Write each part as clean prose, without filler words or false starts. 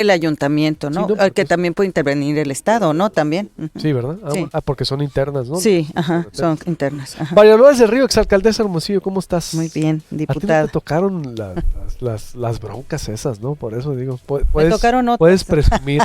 el ayuntamiento, ¿no? Sí, no, Que también puede intervenir el Estado, ¿no? También. Sí, ¿verdad? Sí. Porque son internas, ¿no? Sí, ajá, son internas. Ajá. María Lourdes del Río, exalcaldesa Hermosillo, ¿cómo estás? Muy bien, A ti no diputada. te tocaron las broncas esas, ¿no? Por eso digo, Me tocaron otras. puedes presumir,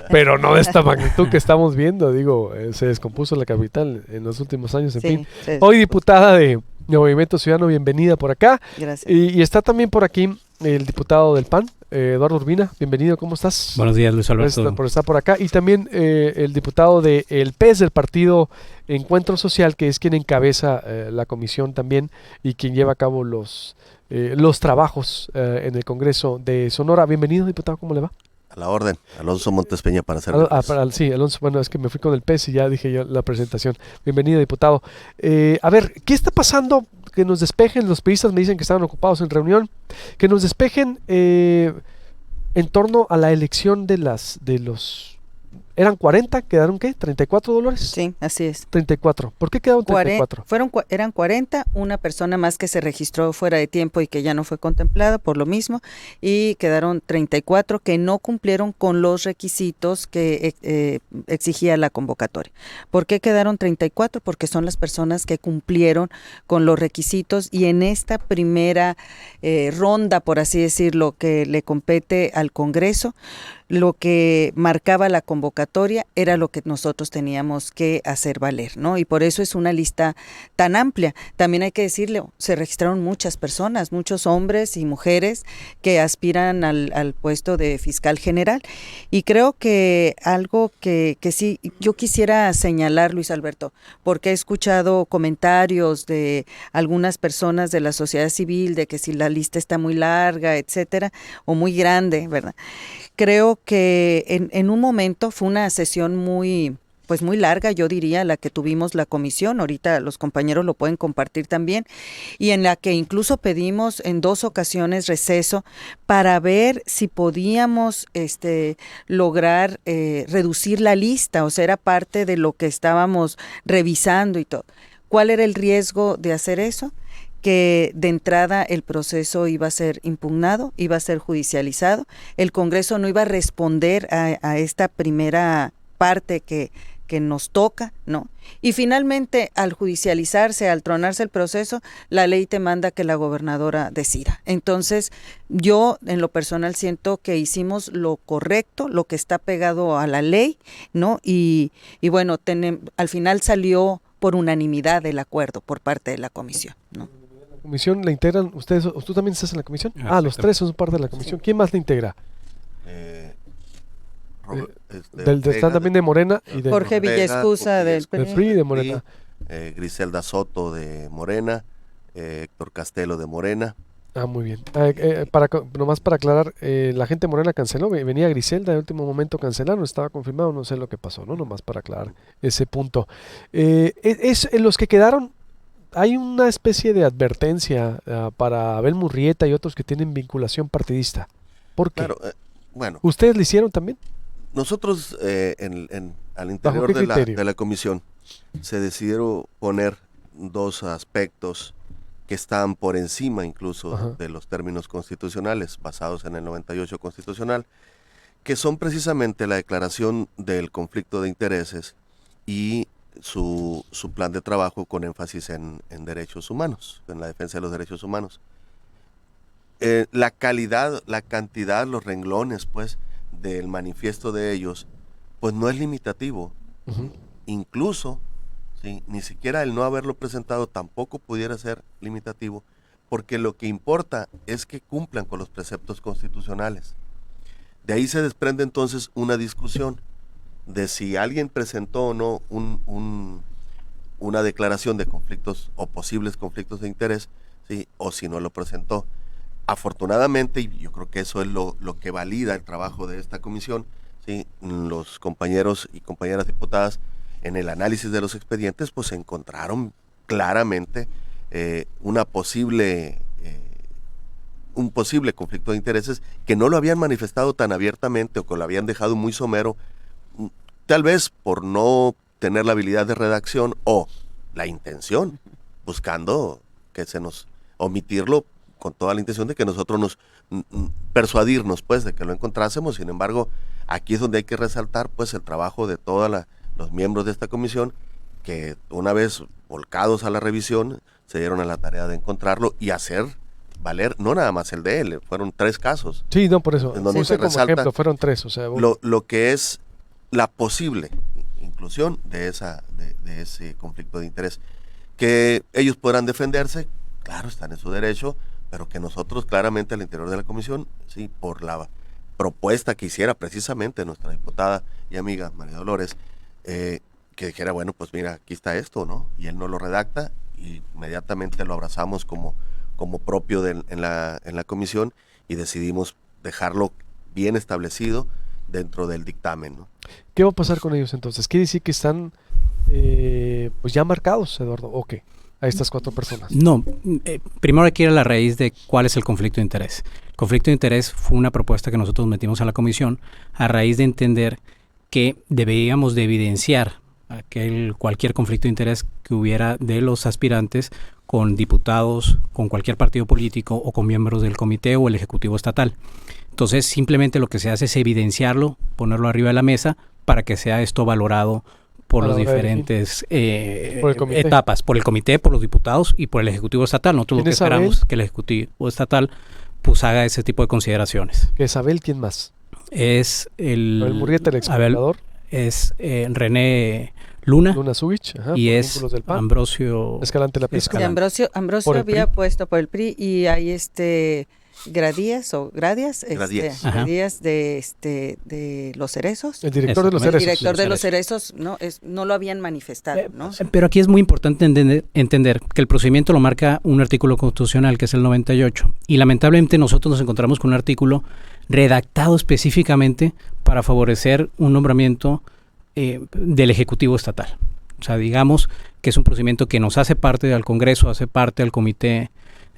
pero no de esta magnitud que estamos viendo. Digo, se descompuso la capital en los últimos años, en Sí, fin. sí, Hoy diputada de Movimiento Ciudadano, bienvenida por acá. gracias. Y está también por aquí el diputado del PAN, Eduardo Urbina, bienvenido, ¿cómo estás? Buenos días, Luis Gracias Alberto. por estar por acá. Y también el diputado del PES, del partido Encuentro Social, que es quien encabeza la comisión también y quien lleva a cabo los trabajos en el Congreso de Sonora. Bienvenido, diputado, ¿cómo le va? A la orden, Alonso Montes Peña para hacer. Sí, Alonso, bueno, es que me fui con el PES y ya dije yo la presentación. Bienvenido, diputado. A ver, ¿qué está pasando? Que nos despejen, los periodistas me dicen que estaban ocupados en reunión, que nos despejen en torno a la elección de los... ¿Eran 40? ¿Quedaron qué? ¿$34? Sí, así es. 34. ¿Por qué quedaron 34? Eran 40, una persona más que se registró fuera de tiempo y que ya no fue contemplada por lo mismo, y quedaron 34 que no cumplieron con los requisitos que exigía la convocatoria. ¿Por qué quedaron 34? Porque son las personas que cumplieron con los requisitos y en esta primera ronda, por así decirlo, que le compete al Congreso, lo que marcaba la convocatoria era lo que nosotros teníamos que hacer valer, ¿no? Y por eso es una lista tan amplia. También hay que decirle, se registraron muchas personas, muchos hombres y mujeres que aspiran al puesto de fiscal general. Y creo que algo que sí, yo quisiera señalar, Luis Alberto, porque he escuchado comentarios de algunas personas de la sociedad civil de que si la lista está muy larga, etcétera, o muy grande, ¿verdad? Creo que en un momento fue una sesión muy larga, yo diría, la que tuvimos la comisión, ahorita los compañeros lo pueden compartir también, y en la que incluso pedimos en 2 ocasiones receso para ver si podíamos lograr reducir la lista, o sea, era parte de lo que estábamos revisando y todo. ¿Cuál era el riesgo de hacer eso? Que de entrada el proceso iba a ser impugnado, iba a ser judicializado, el Congreso no iba a responder a esta primera parte que nos toca, ¿no? Y finalmente, al judicializarse, al tronarse el proceso, la ley te manda que la gobernadora decida. Entonces, yo en lo personal siento que hicimos lo correcto, lo que está pegado a la ley, ¿no? Y bueno, al final salió por unanimidad el acuerdo por parte de la comisión, ¿no? ¿Comisión la integran ustedes? ¿Tú también estás en la comisión? Los 3 son parte de la comisión. ¿Quién más la integra? Están también de Morena y de Jorge Villescusa del PRI y de Morena. Griselda Soto de Morena, Héctor Castelo de Morena. Muy bien. Nomás para aclarar, la gente de Morena canceló, venía Griselda, en último momento cancelaron, estaba confirmado, no sé lo que pasó, ¿no? Nomás para aclarar ese punto. En los que quedaron, hay una especie de advertencia para Abel Murrieta y otros que tienen vinculación partidista. ¿Por qué? Claro, bueno. ¿Ustedes lo hicieron también? Nosotros al interior de la comisión se decidieron poner 2 aspectos que están por encima incluso de los términos constitucionales basados en el 98 constitucional, que son precisamente la declaración del conflicto de intereses y su plan de trabajo con énfasis en derechos humanos, en la defensa de los derechos humanos. La calidad, la cantidad, los renglones, pues, del manifiesto de ellos, pues no es limitativo. Incluso, ¿sí?, ni siquiera el no haberlo presentado tampoco pudiera ser limitativo, porque lo que importa es que cumplan con los preceptos constitucionales. De ahí se desprende entonces una discusión de si alguien presentó o no una declaración de conflictos o posibles conflictos de interés, ¿sí?, o si no lo presentó. Afortunadamente, y yo creo que eso es lo que valida el trabajo de esta comisión, ¿sí?, los compañeros y compañeras diputadas en el análisis de los expedientes pues encontraron claramente un posible conflicto de intereses que no lo habían manifestado tan abiertamente o que lo habían dejado muy somero, tal vez por no tener la habilidad de redacción o la intención, buscando que se nos omitirlo con toda la intención de que nosotros persuadirnos pues de que lo encontrásemos. Sin embargo, aquí es donde hay que resaltar pues el trabajo de todos los miembros de esta comisión, que una vez volcados a la revisión se dieron a la tarea de encontrarlo y hacer valer, no nada más el de él, fueron 3 casos. Sí, no, por eso, en donde se como ejemplo, fueron 3, o sea, lo que es la posible inclusión de ese conflicto de interés, que ellos podrán defenderse, claro, están en su derecho, pero que nosotros claramente al interior de la comisión, sí, por la propuesta que hiciera precisamente nuestra diputada y amiga María Dolores, que dijera, bueno, pues mira, aquí está esto, ¿no? Y él no lo redacta y inmediatamente lo abrazamos como propio en la comisión y decidimos dejarlo bien establecido dentro del dictamen, ¿no? ¿Qué va a pasar con ellos entonces? ¿Quiere decir que están pues ya marcados, Eduardo, o qué? A estas 4 personas. No, primero hay que ir a la raíz de cuál es el conflicto de interés. El conflicto de interés fue una propuesta que nosotros metimos a la comisión a raíz de entender que deberíamos de evidenciar cualquier conflicto de interés que hubiera de los aspirantes con diputados, con cualquier partido político o con miembros del comité o el ejecutivo estatal. Entonces simplemente lo que se hace es evidenciarlo, ponerlo arriba de la mesa para que sea esto valorado por las diferentes etapas, por el comité, por los diputados y por el ejecutivo estatal. Nosotros lo que esperamos es que el ejecutivo estatal pues haga ese tipo de consideraciones. ¿Qué es Abel? ¿Quién más? Es Abel Murrieta, el exprocurador. Es René Luna Zubich, y es Ambrosio Escalante La Pesca. Sí, Ambrosio había puesto por el PRI y hay Gradias de Los Cerezos. El director de Los Cerezos. El director de Los Cerezos no lo habían manifestado, ¿no? Pero aquí es muy importante entender que el procedimiento lo marca un artículo constitucional que es el 98 y lamentablemente nosotros nos encontramos con un artículo redactado específicamente para favorecer un nombramiento del Ejecutivo Estatal. O sea, digamos que es un procedimiento que nos hace parte del Congreso, hace parte del Comité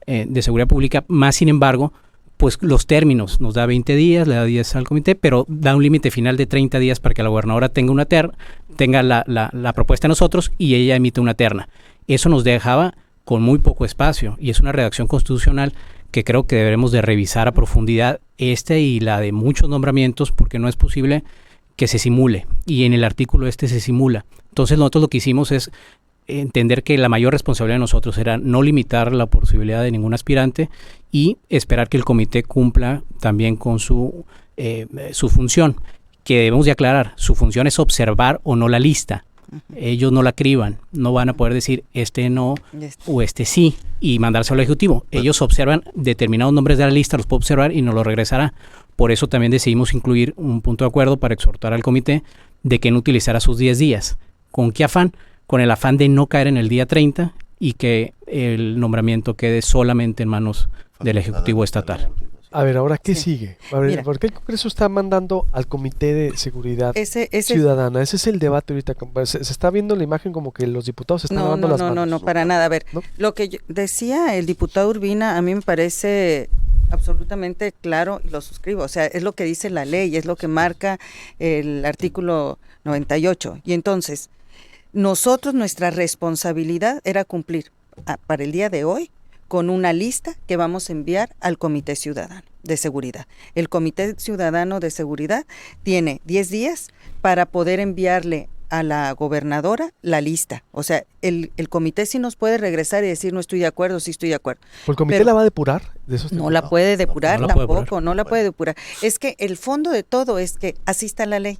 de Seguridad Pública, más sin embargo, pues los términos, nos da 20 días, le da 10 al comité, pero da un límite final de 30 días para que la gobernadora tenga la propuesta de nosotros y ella emite una terna. Eso nos dejaba con muy poco espacio y es una redacción constitucional que creo que deberemos de revisar a profundidad y la de muchos nombramientos porque no es posible que se simule y en el artículo se simula. Entonces nosotros lo que hicimos es entender que la mayor responsabilidad de nosotros era no limitar la posibilidad de ningún aspirante y esperar que el comité cumpla también con su función, que debemos de aclarar, su función es observar o no la lista. Ellos no la criban, no van a poder decir no o sí y mandárselo al ejecutivo. Ellos observan determinados nombres de la lista, los puede observar y nos lo regresará. Por eso también decidimos incluir un punto de acuerdo para exhortar al comité de que no utilizara sus 10 días. ¿Con qué afán? Con el afán de no caer en el día 30 y que el nombramiento quede solamente en manos del Ejecutivo Estatal. A ver, ahora, ¿qué sigue? A ver, ¿por qué el Congreso está mandando al Comité de Seguridad Ciudadana? Ese es el debate ahorita. Se está viendo la imagen como que los diputados están lavando las manos. No, para nada. A ver, lo que decía el diputado Urbina a mí me parece absolutamente claro y lo suscribo. O sea, es lo que dice la ley, es lo que marca el artículo 98. Y entonces, nuestra responsabilidad era cumplir para el día de hoy con una lista que vamos a enviar al Comité Ciudadano de Seguridad. El Comité Ciudadano de Seguridad tiene 10 días para poder enviarle a la gobernadora la lista. O sea, el comité sí nos puede regresar y decir no estoy de acuerdo, sí estoy de acuerdo. ¿El comité la va a depurar? No la puede depurar tampoco, no la puede depurar. Es que el fondo de todo es que así está la ley.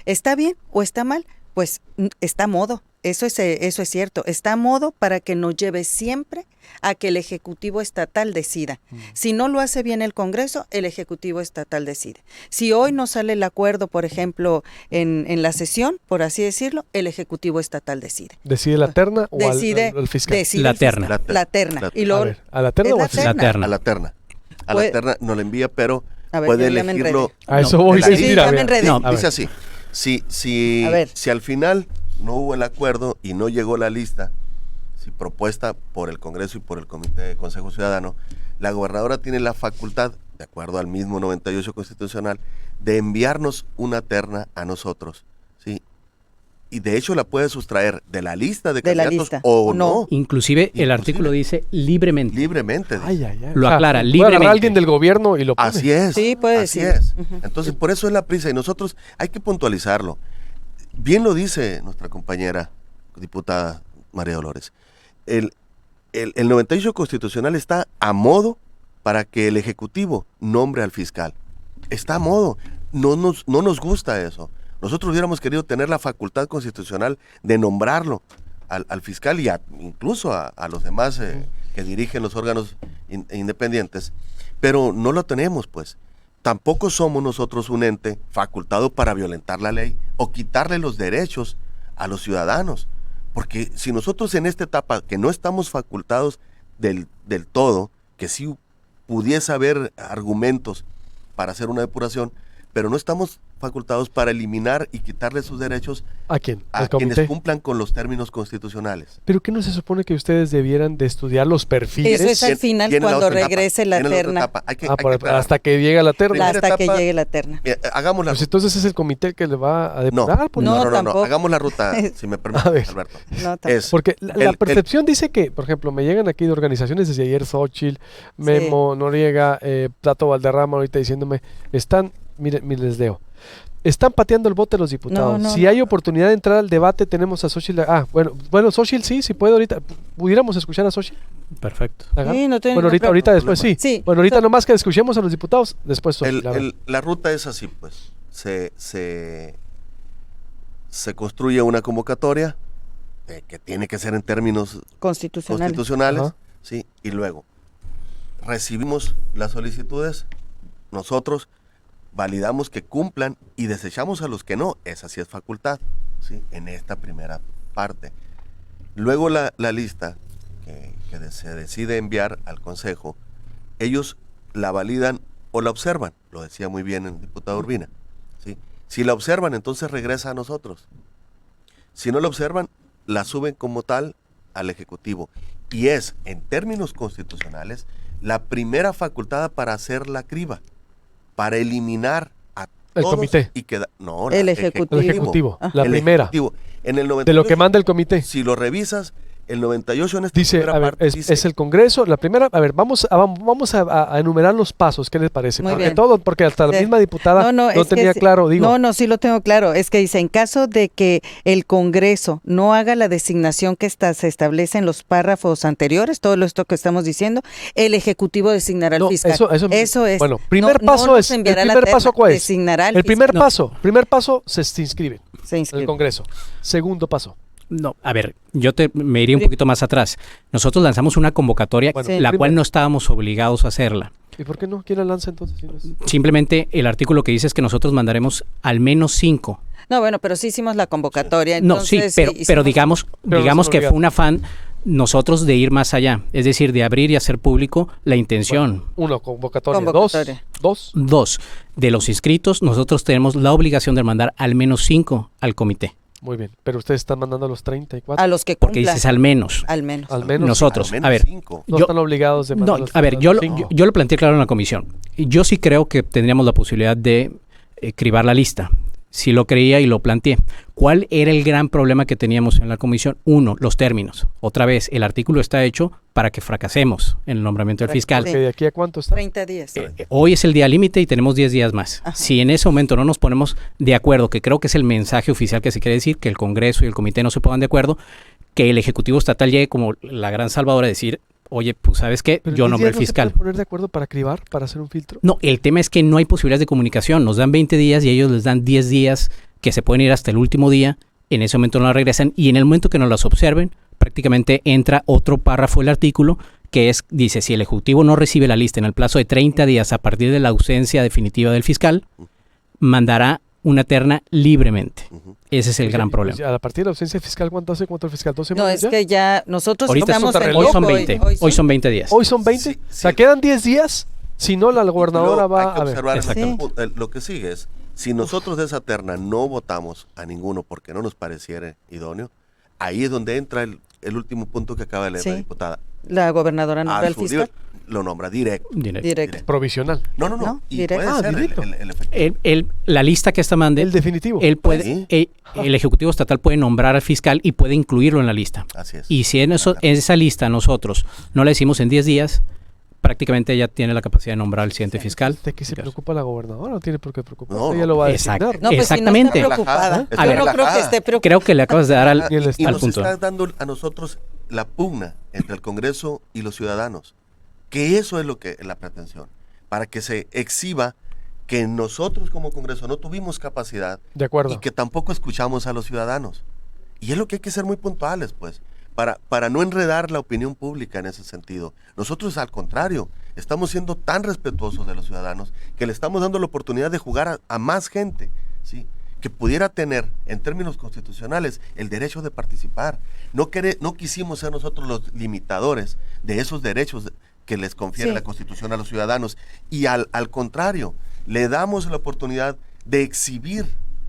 ¿Está bien o está mal? Pues está a modo. Eso es cierto, está a modo para que nos lleve siempre a que el Ejecutivo Estatal decida. Si no lo hace bien el Congreso, el Ejecutivo Estatal decide. Si hoy no sale el acuerdo, por ejemplo, en la sesión, por así decirlo, el Ejecutivo Estatal decide. ¿Decide la terna o al fiscal? Decide la terna. La terna. Y luego, ¿a la terna o al fiscal? A la terna. A la terna no la envía, pero puede elegirlo. A eso voy. Dice así, si al final no hubo el acuerdo y no llegó la lista propuesta por el Congreso y por el Comité de Consejo Ciudadano, la gobernadora tiene la facultad, de acuerdo al mismo 98 constitucional, de enviarnos una terna a nosotros, ¿sí? y de hecho la puede sustraer de la lista de candidatos o no. Inclusive el artículo dice libremente. Libremente. Lo aclara, puede libremente. agarrar a alguien del gobierno y lo pone. Así es. Sí, puede así decir. es. Entonces, por eso es la prisa y nosotros hay que puntualizarlo. Bien lo dice nuestra compañera diputada María Dolores. El 98 constitucional está a modo para que el Ejecutivo nombre al fiscal. Está a modo. No nos gusta eso. Nosotros hubiéramos querido tener la facultad constitucional de nombrarlo al fiscal y incluso a los demás que dirigen los órganos independientes, pero no lo tenemos, pues. Tampoco somos nosotros un ente facultado para violentar la ley o quitarle los derechos a los ciudadanos, porque si nosotros en esta etapa que no estamos facultados del todo, que sí pudiese haber argumentos para hacer una depuración, pero no estamos facultados para eliminar y quitarle sus derechos ¿a quién? A quienes cumplan con los términos constitucionales. ¿Pero qué no se supone que ustedes debieran de estudiar los perfiles? Eso es al final cuando regrese la terna. Hasta que llegue la terna. Hasta que llegue la terna. Hagamos la pues entonces es el comité que le va a depurar. No, hagamos la ruta, si me permite, Alberto. Porque la percepción dice que, por ejemplo, me llegan aquí de organizaciones desde ayer, Xochitl, Memo, Noriega, Tato Valderrama ahorita diciéndome, miren, les leo. Están pateando el bote los diputados. Si hay oportunidad de entrar al debate, tenemos a Xochitl. Bueno, Xochitl sí puede ahorita. ¿Pudiéramos escuchar a Xochitl? Perfecto. Sí, no bueno, ahorita después sí. Bueno, ahorita nomás que escuchemos a los diputados, después Xochitl. La ruta es así, pues. Se construye una convocatoria que tiene que ser en términos constitucionales, ¿sí? Y luego recibimos las solicitudes, nosotros validamos que cumplan y desechamos a los que no. Esa sí es facultad, ¿sí? En esta primera parte. Luego la lista que se decide enviar al Consejo, ellos la validan o la observan, lo decía muy bien el diputado Urbina, ¿sí? Si la observan, entonces regresa a nosotros. Si no la observan, la suben como tal al Ejecutivo. Y es, en términos constitucionales, la primera facultada para hacer la criba, para eliminar a el todos comité. Y el Ejecutivo. La primera. En el 98, de lo que manda el comité. Si lo revisas, el 98 en esta dice, primera parte dice, es el Congreso, la primera, vamos a enumerar los pasos, ¿qué les parece? Porque hasta la misma diputada no tenía claro, sí lo tengo claro, es que dice, en caso de que el Congreso no haga la designación que se establece en los párrafos anteriores, todo esto que estamos diciendo, el Ejecutivo designará al fiscal. Eso es. Bueno, ¿cuál es? El primer paso se inscribe en el Congreso. Segundo paso. No, a ver, me iría un poquito más atrás. Nosotros lanzamos una convocatoria, cual no estábamos obligados a hacerla. ¿Y por qué no? ¿Quién la lanza entonces? Simplemente el artículo que dice es que nosotros mandaremos al menos 5. No, bueno, pero sí hicimos la convocatoria. Entonces, pero digamos que fue un afán nosotros de ir más allá, es decir, de abrir y hacer público la intención. Convocatoria. Dos. De los inscritos, nosotros tenemos la obligación de mandar al menos 5 al comité. Muy bien, pero ustedes están mandando a los 34. A los que cumplan. Porque dices al menos. Al menos. Nosotros, a ver. No están obligados de mandar yo lo planteé claro en la comisión. Yo sí creo que tendríamos la posibilidad de cribar la lista. Sí lo creía y lo planteé. ¿Cuál era el gran problema que teníamos en la comisión? Uno, los términos. Otra vez, el artículo está hecho para que fracasemos en el nombramiento del fiscal. ¿De aquí a cuánto está? 30 días. Hoy es el día límite y tenemos 10 días más. Ajá. Si en ese momento no nos ponemos de acuerdo, que creo que es el mensaje oficial que se quiere decir, que el Congreso y el Comité no se pongan de acuerdo, que el Ejecutivo Estatal llegue como la gran salvadora a decir, oye, pues ¿sabes qué? Yo nombré al fiscal. ¿No se pueden poner de acuerdo para cribar, para hacer un filtro? No, el tema es que no hay posibilidades de comunicación. Nos dan 20 días y ellos les dan 10 días que se pueden ir hasta el último día. En ese momento no la regresan y en el momento que no las observen, prácticamente entra otro párrafo del artículo que dice, si el Ejecutivo no recibe la lista en el plazo de 30 días a partir de la ausencia definitiva del fiscal, mandará una terna libremente. Ese es el gran problema. A partir de la ausencia fiscal, ¿cuánto hace? ¿Cuánto el fiscal? ¿12 No, es que ya nosotros estamos hoy son 20. Hoy son 20 días. ¿Hoy son 20? Sí, o sea, quedan 10 días. Si no, la gobernadora va a ver. Lo que sigue es, si nosotros de esa terna no votamos a ninguno porque no nos pareciera idóneo, ahí es donde entra el último punto que acaba de leer la diputada. La gobernadora nombra al fiscal. Lo nombra directo. Provisional. No. Y directo. puede ser directo. el efectivo. La lista que esta mande, El definitivo. él puede, Sí. el Ejecutivo Estatal puede nombrar al fiscal y puede incluirlo en la lista. Así es. Y si en esa lista nosotros no la decimos en 10 días, prácticamente ella tiene la capacidad de nombrar al siguiente fiscal. ¿De qué se preocupa la gobernadora? No tiene por qué preocuparse. No, Ella lo va a exacto. designar. No, pues Exactamente. Si no está preocupada. Está Yo no creo relajada. que esté preocupada. Creo que le acabas de dar al Y nos punto. está dando a nosotros la pugna entre el Congreso y los ciudadanos. Que eso es lo que la pretensión. Para que se exhiba que nosotros como Congreso no tuvimos capacidad. De acuerdo. Y que tampoco escuchamos a los ciudadanos. Y es lo que hay que ser muy puntuales, pues, para no enredar la opinión pública en ese sentido. Nosotros, al contrario, estamos siendo tan respetuosos de los ciudadanos que le estamos dando la oportunidad de jugar a más gente, ¿sí?, que pudiera tener, en términos constitucionales, el derecho de participar. No quisimos ser nosotros los limitadores de esos derechos que les confiere la Constitución a los ciudadanos. Y al contrario, le damos la oportunidad de exhibir,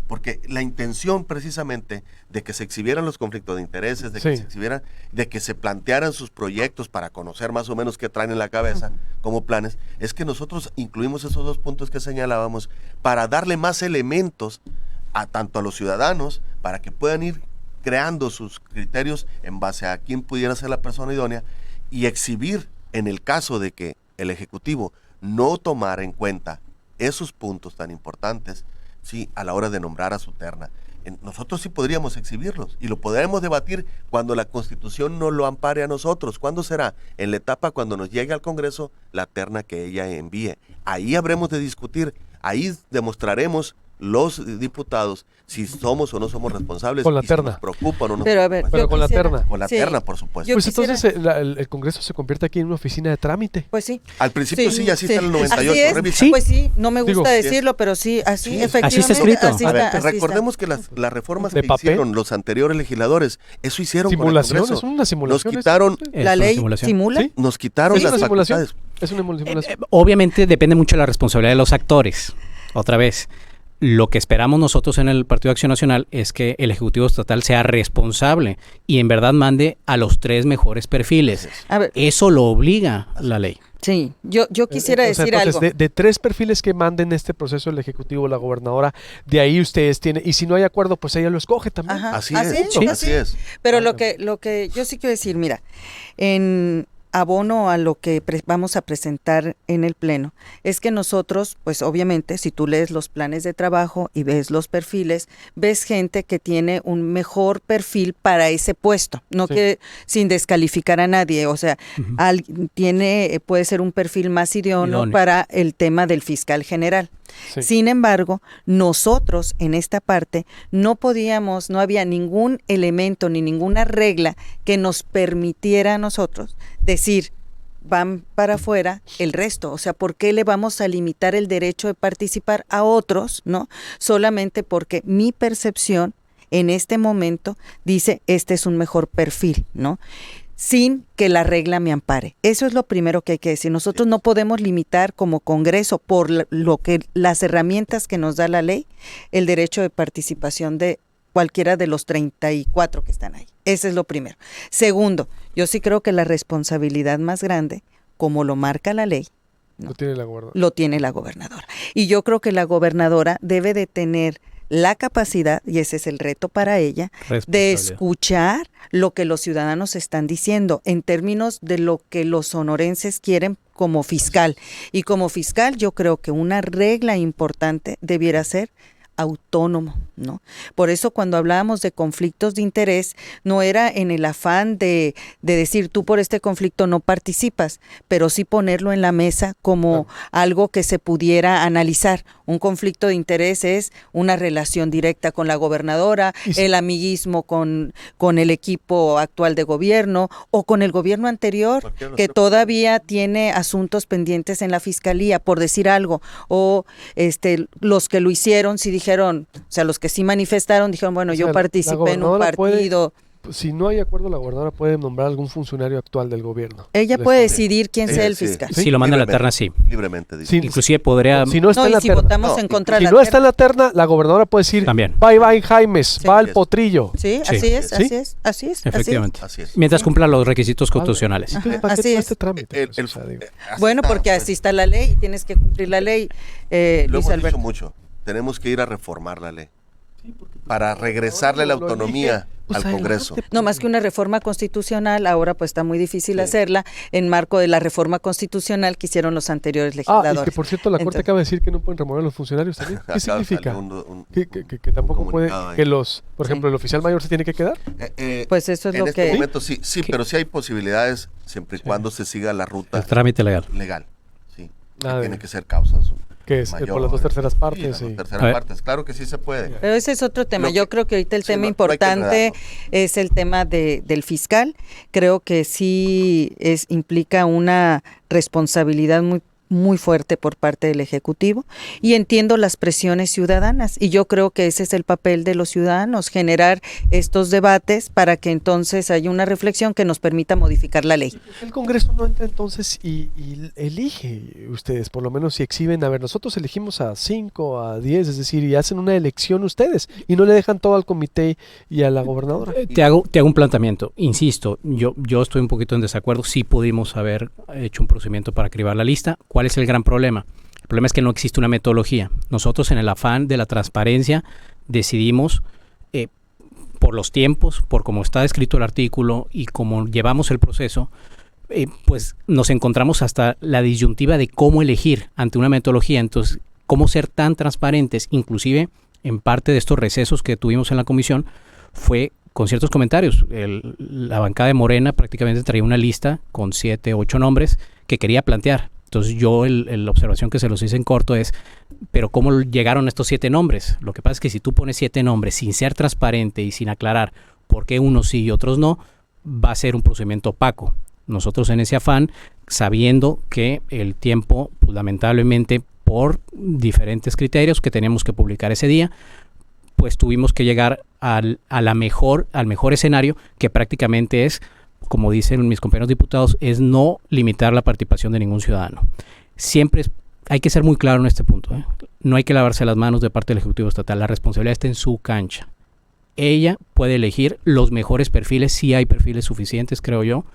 porque la intención precisamente de que se exhibieran los conflictos de intereses, de que se exhibieran, de que se plantearan sus proyectos para conocer más o menos qué traen en la cabeza como planes, es que nosotros incluimos esos dos puntos que señalábamos para darle más elementos tanto a los ciudadanos, para que puedan ir creando sus criterios en base a quién pudiera ser la persona idónea, y exhibir, en el caso de que el Ejecutivo no tomara en cuenta esos puntos tan importantes, sí, a la hora de nombrar a su terna. Nosotros sí podríamos exhibirlos y lo podremos debatir cuando la Constitución nos lo ampare a nosotros. ¿Cuándo será? En la etapa cuando nos llegue al Congreso la terna que ella envíe. Ahí habremos de discutir, ahí demostraremos los diputados si somos o no somos responsables. Con la terna. Si nos preocupa o no nos Pero a preocupa. ver, Pero con la terna. Con la terna, por supuesto. Pues entonces el Congreso se convierte aquí en una oficina de trámite. Pues sí. Al principio sí, así está en el 98. Así es. Revisa. Sí. Pues sí, no me gusta Digo, decirlo, pero sí, así Sí, efectivamente. así está escrito. Así A ver, está, así recordemos que las reformas ¿De que papel? hicieron los anteriores legisladores, eso hicieron Simulación, con el es Congreso. una simulación. Nos quitaron, Es La una ley simulación. simula. Sí. nos quitaron Es las una simulación. facultades. Es una simulación. Obviamente depende mucho de la responsabilidad de los actores. Otra vez, lo que esperamos nosotros en el Partido de Acción Nacional es que el Ejecutivo Estatal sea responsable y en verdad mande a los 3 mejores perfiles. A ver, Eso lo obliga la ley. sí, yo quisiera O sea, decir entonces, algo. de 3 perfiles que manden este proceso el Ejecutivo, la gobernadora, de ahí ustedes tienen, y si no hay acuerdo, pues ella lo escoge también. Ajá, Así es, Sí. así es. Pero lo que yo sí quiero decir, mira, en abono a lo que vamos a presentar en el Pleno, es que nosotros, pues obviamente, si tú lees los planes de trabajo y ves los perfiles, ves gente que tiene un mejor perfil para ese puesto, no Sí. que sin descalificar a nadie, o sea, puede ser un perfil más idóneo para el tema del fiscal general. Sí. Sin embargo, nosotros en esta parte no había ningún elemento ni ninguna regla que nos permitiera a nosotros decir, van para afuera el resto. O sea, ¿por qué le vamos a limitar el derecho de participar a otros, no? Solamente porque mi percepción en este momento dice, este es un mejor perfil, ¿no? Sin que la regla me ampare. Eso es lo primero que hay que decir. Nosotros no podemos limitar como Congreso, por lo que las herramientas que nos da la ley, el derecho de participación de cualquiera de los 34 que están ahí. Ese es lo primero. Segundo, yo sí creo que la responsabilidad más grande, como lo marca la ley, ¿no?, lo tiene la gobernadora. lo tiene la gobernadora. Y yo creo que la gobernadora debe de tener la capacidad, y ese es el reto para ella, de escuchar lo que los ciudadanos están diciendo en términos de lo que los sonorenses quieren como fiscal. Y como fiscal yo creo que una regla importante debiera ser autónomo, ¿no? Por eso cuando hablábamos de conflictos de interés, no era en el afán de decir tú por este conflicto no participas, pero sí ponerlo en la mesa como algo que se pudiera analizar. Un conflicto de interés es una relación directa con la gobernadora, el amiguismo con el equipo actual de gobierno o con el gobierno anterior que todavía tiene asuntos pendientes en la fiscalía, por decir algo, o los que lo hicieron, si dijeron, o sea, los que sí manifestaron, dijeron, bueno, yo participé en un partido. si no hay acuerdo, la gobernadora puede nombrar algún funcionario actual del gobierno. Ella puede decidir quién sea el Sí. fiscal. Si lo manda en la terna, sí. Libremente, dice. Sí. Inclusive podría... Si no está No, en y la si terna. votamos No, en contra Si de no la está en la terna, la gobernadora puede decir, También. bye Jaimes, va al Sí. potrillo. Sí, Sí. así es, Sí. así es, así es. Efectivamente. Así es. Mientras cumpla los requisitos constitucionales. Entonces, Ajá, ¿para qué así todo es. este trámite? El- Pues, el- o sea, digo, así Bueno, está, porque pues. así está la ley y tienes que cumplir la ley, Lo Luis hemos dicho Alberto. mucho. Tenemos que ir a reformar la ley para regresarle la lo autonomía elige, pues, al adelante, Congreso. pues. No más que una reforma constitucional, ahora pues está muy difícil Sí. hacerla en marco de la reforma constitucional que hicieron los anteriores Y legisladores. que por cierto, la Corte Entonces- acaba de decir que no pueden remover a los funcionarios también. ¿Qué Acaba de significa? salir un Que tampoco puede, comunicado ahí. que los, por Sí. ejemplo, el oficial mayor se tiene que quedar. Pues eso es en lo este que... momento sí, pero sí hay posibilidades siempre y cuando se siga la ruta El trámite legal. legal. Sí. Ah, Tiene de- que ser causas Que es por las dos terceras partes. Sí, las y- dos A terceras ver. partes. Claro que sí se puede. Pero ese es otro tema. Lo Yo que- creo que ahorita el sí, tema no hay que importante enredarnos. es el tema del fiscal. Creo que sí implica una responsabilidad muy fuerte por parte del Ejecutivo y entiendo las presiones ciudadanas y yo creo que ese es el papel de los ciudadanos, generar estos debates para que entonces haya una reflexión que nos permita modificar la ley. El Congreso no entra entonces y elige ustedes, por lo menos si exhiben, a ver, nosotros elegimos a 5, a 10, es decir, y hacen una elección ustedes y no le dejan todo al comité y a la gobernadora. Te hago un planteamiento. Insisto, yo estoy un poquito en desacuerdo. Sí pudimos haber hecho un procedimiento para cribar la lista. ¿Cuál es el gran problema? El problema es que no existe una metodología. Nosotros, en el afán de la transparencia, decidimos, por los tiempos, por cómo está escrito el artículo y cómo llevamos el proceso, pues nos encontramos hasta la disyuntiva de cómo elegir ante una metodología. Entonces, cómo ser tan transparentes, inclusive en parte de estos recesos que tuvimos en la comisión, fue con ciertos comentarios. La bancada de Morena prácticamente traía una lista con 7, 8 nombres que quería plantear. Entonces yo la observación que se los hice en corto es, pero ¿cómo llegaron estos 7 nombres? Lo que pasa es que si tú pones 7 nombres sin ser transparente y sin aclarar por qué unos sí y otros no, va a ser un procedimiento opaco. Nosotros en ese afán, sabiendo que el tiempo, pues, lamentablemente, por diferentes criterios que teníamos que publicar ese día, pues tuvimos que llegar al mejor escenario, que prácticamente es, como dicen mis compañeros diputados, es no limitar la participación de ningún ciudadano. Siempre hay que ser muy claro en este punto, ¿eh? No hay que lavarse las manos de parte del Ejecutivo Estatal, la responsabilidad está en su cancha. Ella puede elegir los mejores perfiles, sí hay perfiles suficientes, creo yo,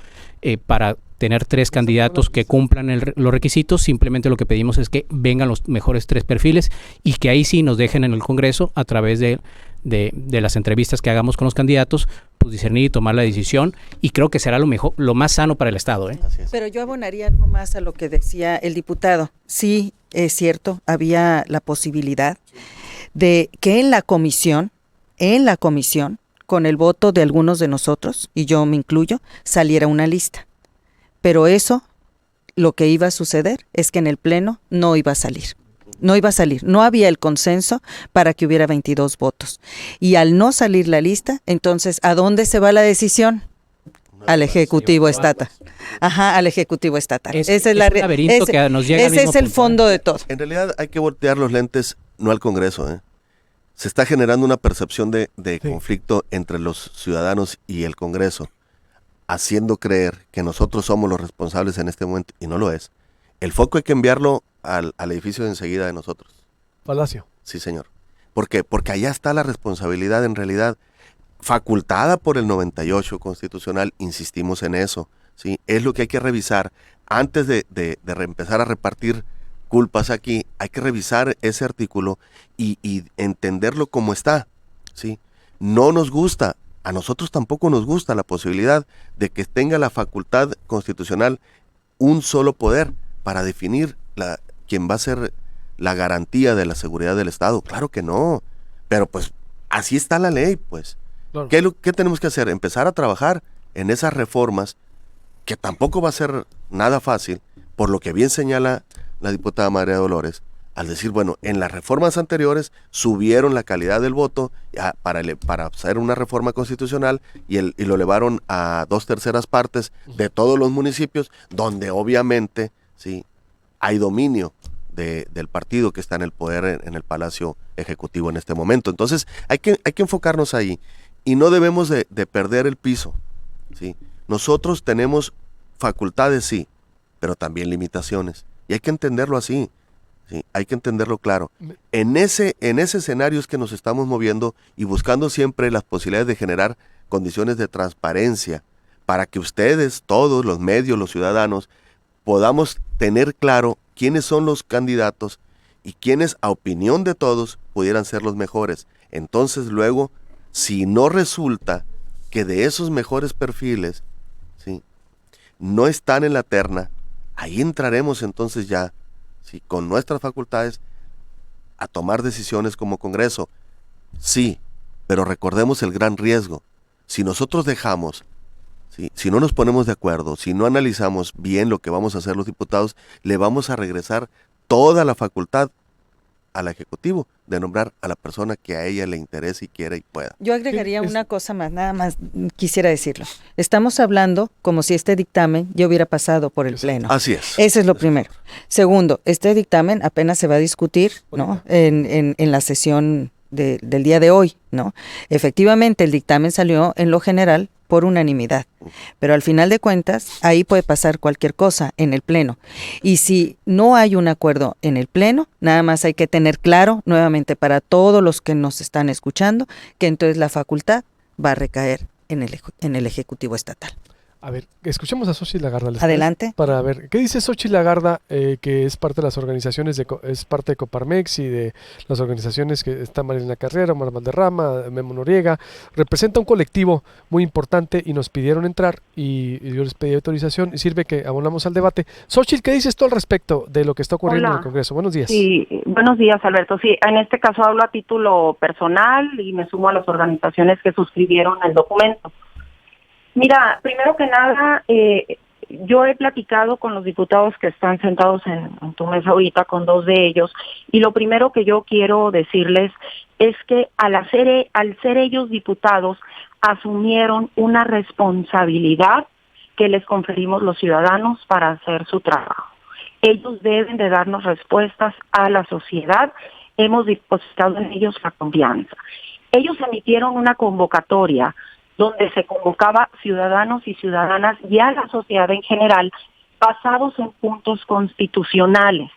para tener 3 candidatos que cumplan los requisitos. Simplemente lo que pedimos es que vengan los mejores 3 perfiles y que ahí sí nos dejen en el Congreso, a través de las entrevistas que hagamos con los candidatos, pues discernir y tomar la decisión, y creo que será lo mejor, lo más sano para el Estado, ¿eh? Así es. Pero yo abonaría algo más a lo que decía el diputado. Sí, es cierto, había la posibilidad de que en la comisión, con el voto de algunos de nosotros, y yo me incluyo, saliera una lista. Pero eso, lo que iba a suceder es que en el Pleno no iba a salir. No había el consenso para que hubiera 22 votos. Y al no salir la lista, entonces, ¿a dónde se va la decisión? Al Ejecutivo Estatal. Ajá, al Ejecutivo Estatal. Es Esa es un laberinto que nos llega al ese mismo es el punto, fondo de todo. En realidad hay que voltear los lentes no al Congreso, ¿eh? Se está generando una percepción de Sí. conflicto entre los ciudadanos y el Congreso, haciendo creer que nosotros somos los responsables en este momento, y no lo es. El foco hay que enviarlo al edificio de enseguida de nosotros. Palacio. Sí, señor. ¿Por qué? Porque allá está la responsabilidad, en realidad, facultada por el 98 constitucional, insistimos en eso, ¿sí? Es lo que hay que revisar. Antes de empezar a repartir culpas aquí, hay que revisar ese artículo y entenderlo como está, ¿sí? No nos gusta, a nosotros tampoco nos gusta la posibilidad de que tenga la facultad constitucional un solo poder para definir quién va a ser la garantía de la seguridad del Estado. Claro que no, pero pues así está la ley, pues. Claro. ¿Qué tenemos que hacer? Empezar a trabajar en esas reformas, que tampoco va a ser nada fácil, por lo que bien señala la diputada María Dolores, al decir, bueno, en las reformas anteriores subieron la calidad del voto para hacer una reforma constitucional y lo elevaron a 2/3 partes de todos los municipios, donde obviamente, sí, hay dominio del partido que está en el poder en el Palacio Ejecutivo en este momento. Entonces hay que enfocarnos ahí. y no debemos de perder el piso, ¿sí? Nosotros tenemos facultades, sí, pero también limitaciones, y hay que entenderlo así, ¿sí? Hay que entenderlo claro. En ese escenario es que nos estamos moviendo y buscando siempre las posibilidades de generar condiciones de transparencia para que ustedes, todos los medios, los ciudadanos, podamos tener claro quiénes son los candidatos y quiénes, a opinión de todos, pudieran ser los mejores. Entonces luego, si no resulta que de esos mejores perfiles, ¿sí?, no están en la terna, ahí entraremos entonces ya, ¿sí?, con nuestras facultades a tomar decisiones como Congreso. Sí, pero recordemos el gran riesgo. Si nosotros dejamos, ¿sí?, si no nos ponemos de acuerdo, si no analizamos bien lo que vamos a hacer los diputados, le vamos a regresar toda la facultad al Ejecutivo de nombrar a la persona que a ella le interese y quiera y pueda. Yo agregaría una cosa más, nada más quisiera decirlo. Estamos hablando como si este dictamen ya hubiera pasado por el Pleno. Así es. Eso es lo primero. Segundo, este dictamen apenas se va a discutir, ¿no?, en la sesión del día de hoy, ¿no? Efectivamente, el dictamen salió en lo general por unanimidad, pero al final de cuentas, ahí puede pasar cualquier cosa en el Pleno. Y si no hay un acuerdo en el Pleno, nada más hay que tener claro, nuevamente para todos los que nos están escuchando, que entonces la facultad va a recaer en el Ejecutivo Estatal. A ver, escuchemos a Xochitl Lagarda. Adelante. Para ver, ¿qué dice Xochitl Lagarda, que es parte de las organizaciones, es parte de Coparmex y de las organizaciones que están Marilena Carrera, Omar Valderrama, Memo Noriega? Representa un colectivo muy importante y nos pidieron entrar y yo les pedí autorización y sirve que abonamos al debate. Xochitl, ¿qué dices tú al respecto de lo que está ocurriendo en el Congreso? Buenos días. Sí, buenos días, Alberto. Sí, en este caso hablo a título personal y me sumo a las organizaciones que suscribieron el documento. Mira, primero que nada, yo he platicado con los diputados que están sentados en tu mesa ahorita, con dos de ellos, y lo primero que yo quiero decirles es que al ser ellos diputados, asumieron una responsabilidad que les conferimos los ciudadanos para hacer su trabajo. Ellos deben de darnos respuestas a la sociedad, hemos depositado en ellos la confianza. Ellos emitieron una convocatoria donde se convocaba ciudadanos y ciudadanas y a la sociedad en general, basados en puntos constitucionales,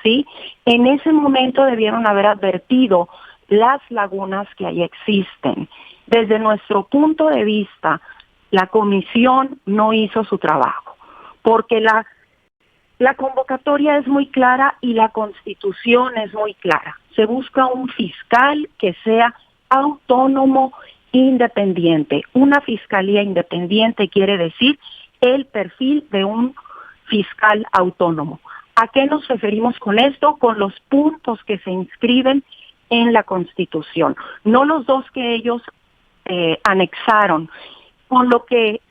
¿sí? En ese momento debieron haber advertido las lagunas que ahí existen. Desde nuestro punto de vista, la comisión no hizo su trabajo, porque la convocatoria es muy clara y la Constitución es muy clara. Se busca un fiscal que sea autónomo, independiente. Una fiscalía independiente quiere decir el perfil de un fiscal autónomo. ¿A qué nos referimos con esto? Con los puntos que se inscriben en la Constitución, no los dos que ellos anexaron. Con lo que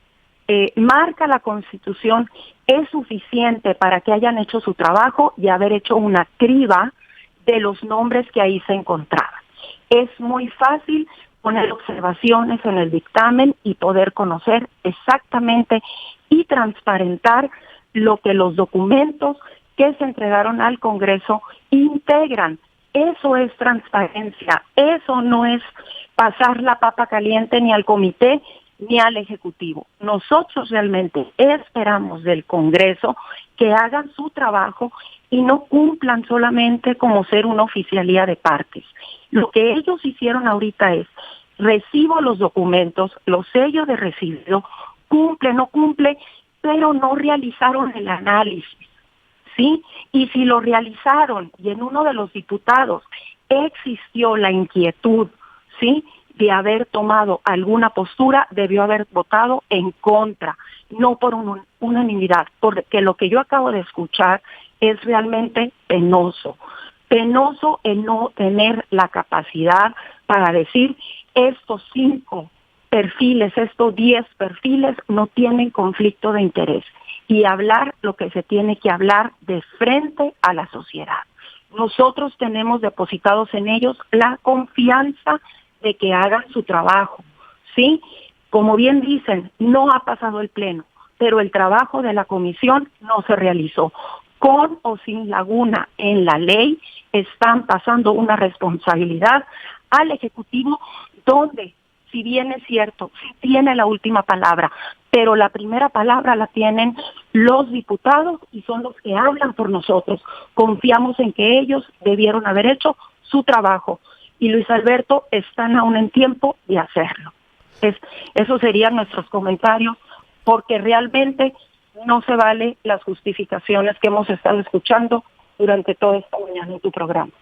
marca la Constitución es suficiente para que hayan hecho su trabajo y haber hecho una criba de los nombres que ahí se encontraban. Es muy fácil poner observaciones en el dictamen y poder conocer exactamente y transparentar lo que los documentos que se entregaron al Congreso integran. Eso es transparencia, eso no es pasar la papa caliente ni al comité ni al Ejecutivo. Nosotros realmente esperamos del Congreso que hagan su trabajo y no cumplan solamente como ser una oficialía de partes. Lo que ellos hicieron ahorita es, recibo los documentos, los sello de recibido, cumple, no cumple, pero no realizaron el análisis, ¿sí? Y si lo realizaron y en uno de los diputados existió la inquietud, ¿sí?, de haber tomado alguna postura, debió haber votado en contra, no por unanimidad, porque lo que yo acabo de escuchar es realmente penoso. Penoso el no tener la capacidad para decir estos 5 perfiles, estos 10 perfiles no tienen conflicto de interés y hablar lo que se tiene que hablar de frente a la sociedad. Nosotros tenemos depositados en ellos la confianza de que hagan su trabajo, ¿sí? Como bien dicen, no ha pasado el Pleno, pero el trabajo de la comisión no se realizó. Con o sin laguna en la ley, están pasando una responsabilidad al Ejecutivo donde si bien es cierto, sí tiene la última palabra, pero la primera palabra la tienen los diputados y son los que hablan por nosotros. Confiamos en que ellos debieron haber hecho su trabajo y Luis Alberto están aún en tiempo de hacerlo. Esos serían nuestros comentarios, porque realmente no se vale las justificaciones que hemos estado escuchando durante toda esta mañana en tu programa.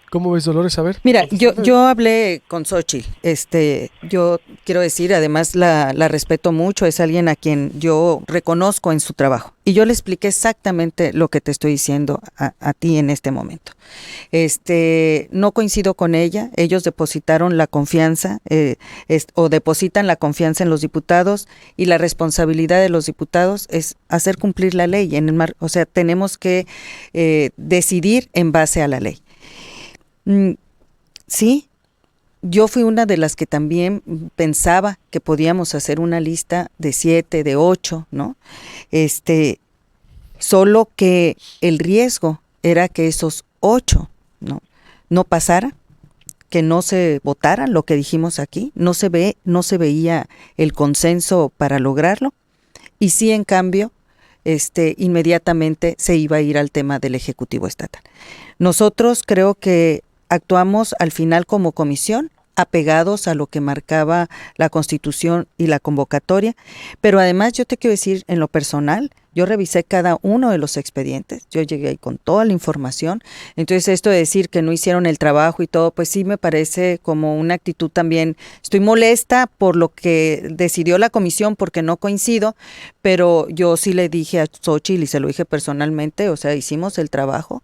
¿Cómo ves, Dolores? A ver. Mira, yo hablé con Xóchitl, yo quiero decir, además la respeto mucho, es alguien a quien yo reconozco en su trabajo. Y yo le expliqué exactamente lo que te estoy diciendo a ti en este momento. No coincido con ella, ellos depositaron la confianza, o depositan la confianza en los diputados, y la responsabilidad de los diputados es hacer cumplir la ley. O sea, tenemos que decidir en base a la ley. Sí, yo fui una de las que también pensaba que podíamos hacer una lista de 7, de 8, ¿no? Solo que el riesgo era que esos 8 no pasara, que no se votara lo que dijimos aquí, no se veía el consenso para lograrlo, y sí, en cambio, inmediatamente se iba a ir al tema del Ejecutivo Estatal. Nosotros creo que actuamos al final como comisión, apegados a lo que marcaba la Constitución y la convocatoria, pero además yo te quiero decir, en lo personal, yo revisé cada uno de los expedientes, yo llegué ahí con toda la información, entonces esto de decir que no hicieron el trabajo y todo, pues sí me parece como una actitud también. Estoy molesta por lo que decidió la comisión, porque no coincido, pero yo sí le dije a Xóchitl y se lo dije personalmente, o sea, hicimos el trabajo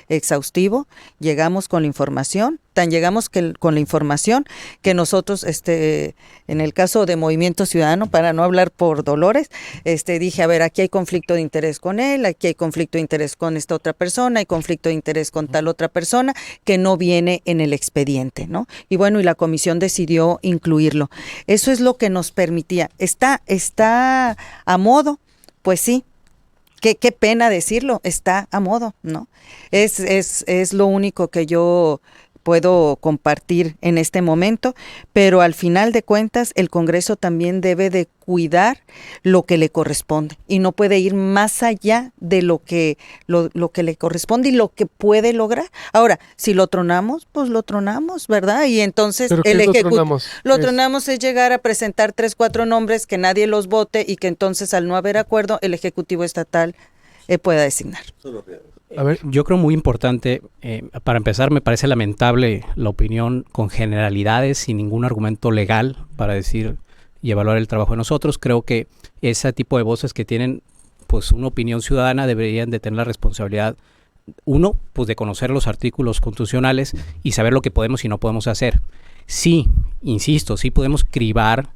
exhaustivo, llegamos con la información, llegamos con la información que nosotros, en el caso de Movimiento Ciudadano, para no hablar por Dolores, dije, a ver, aquí hay conflicto de interés con él, aquí hay conflicto de interés con esta otra persona, hay conflicto de interés con tal otra persona que no viene en el expediente, ¿no? Y bueno, y la comisión decidió incluirlo. Eso es lo que nos permitía. ¿Está a modo? Pues sí. Qué pena decirlo, está a modo, ¿no? Es lo único que yo puedo compartir en este momento, pero al final de cuentas el Congreso también debe de cuidar lo que le corresponde y no puede ir más allá de lo que le corresponde y lo que puede lograr. Ahora, si lo tronamos, pues lo tronamos, ¿verdad? Y entonces lo tronamos es llegar a presentar 3, 4 nombres, que nadie los vote y que entonces, al no haber acuerdo, el Ejecutivo Estatal pueda designar. A ver, yo creo muy importante, para empezar, me parece lamentable la opinión con generalidades, sin ningún argumento legal para decir y evaluar el trabajo de nosotros. Creo que ese tipo de voces que tienen pues una opinión ciudadana deberían de tener la responsabilidad, uno, pues de conocer los artículos constitucionales y saber lo que podemos y no podemos hacer. Sí, insisto, sí podemos cribar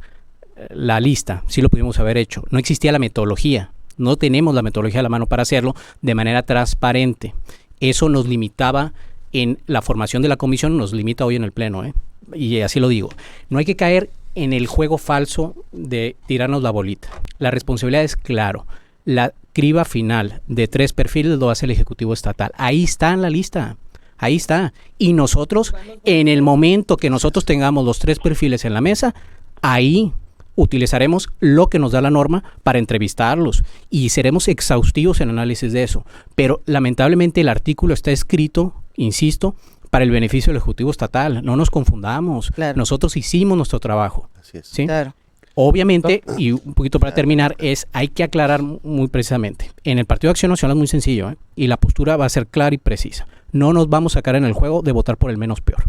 la lista, sí lo pudimos haber hecho. No existía la metodología. No tenemos la metodología a la mano para hacerlo de manera transparente. Eso nos limitaba en la formación de la comisión, nos limita hoy en el pleno, y así lo digo. No hay que caer en el juego falso de tirarnos la bolita. La responsabilidad es claro. La criba final de 3 perfiles lo hace el Ejecutivo Estatal. Ahí está en la lista. Ahí está. Y nosotros, en el momento que nosotros tengamos los 3 perfiles en la mesa, ahí utilizaremos lo que nos da la norma para entrevistarlos y seremos exhaustivos en análisis de eso. Pero lamentablemente el artículo está escrito, insisto, para el beneficio del Ejecutivo Estatal. No nos confundamos. Claro. Nosotros hicimos nuestro trabajo. Así es. ¿Sí? Claro. Obviamente, y un poquito para terminar, hay que aclarar muy precisamente. En el Partido de Acción Nacional es muy sencillo, y la postura va a ser clara y precisa. No nos vamos a sacar en el juego de votar por el menos peor.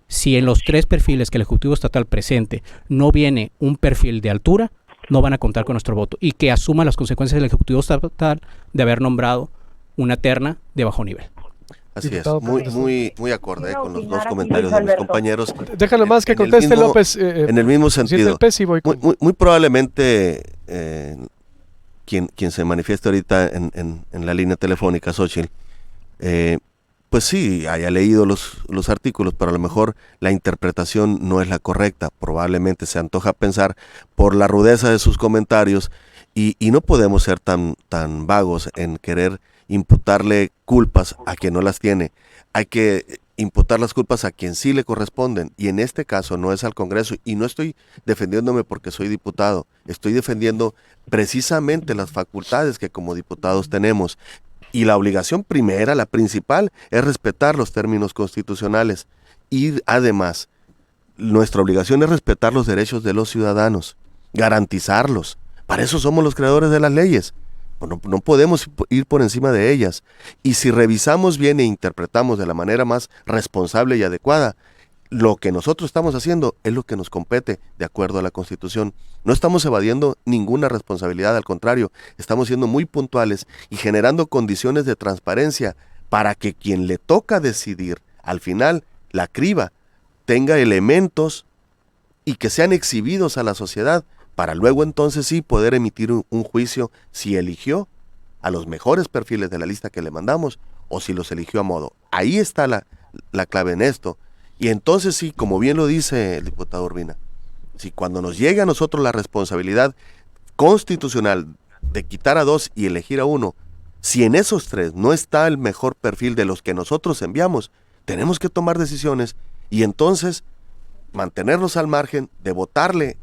Si en los 3 perfiles que el Ejecutivo Estatal presente no viene un perfil de altura, no van a contar con nuestro voto y que asuma las consecuencias del Ejecutivo Estatal de haber nombrado una terna de bajo nivel. Así es, muy acorde con los 2 comentarios de mis compañeros. Déjalo más que conteste López. En el mismo sentido, muy probablemente quien se manifieste ahorita en la línea telefónica, Xóchitl, pues sí, haya leído los artículos, pero a lo mejor la interpretación no es la correcta. Probablemente se antoja pensar por la rudeza de sus comentarios y no podemos ser tan vagos en querer imputarle culpas a quien no las tiene. Hay que imputar las culpas a quien sí le corresponden, y en este caso no es al Congreso, y no estoy defendiéndome porque soy diputado, estoy defendiendo precisamente las facultades que como diputados tenemos, y la obligación primera, la principal, es respetar los términos constitucionales, y además, nuestra obligación es respetar los derechos de los ciudadanos, garantizarlos. Para eso somos los creadores de las leyes. No podemos ir por encima de ellas. Y si revisamos bien e interpretamos de la manera más responsable y adecuada, lo que nosotros estamos haciendo es lo que nos compete de acuerdo a la Constitución. No estamos evadiendo ninguna responsabilidad, al contrario, estamos siendo muy puntuales y generando condiciones de transparencia para que quien le toca decidir, al final, la criba, tenga elementos y que sean exhibidos a la sociedad, para luego entonces sí poder emitir un juicio si eligió a los mejores perfiles de la lista que le mandamos o si los eligió a modo. Ahí está la clave en esto. Y entonces sí, como bien lo dice el diputado Urbina, si cuando nos llegue a nosotros la responsabilidad constitucional de quitar a 2 y elegir a 1, si en esos 3 no está el mejor perfil de los que nosotros enviamos, tenemos que tomar decisiones y entonces mantenernos al margen de votarle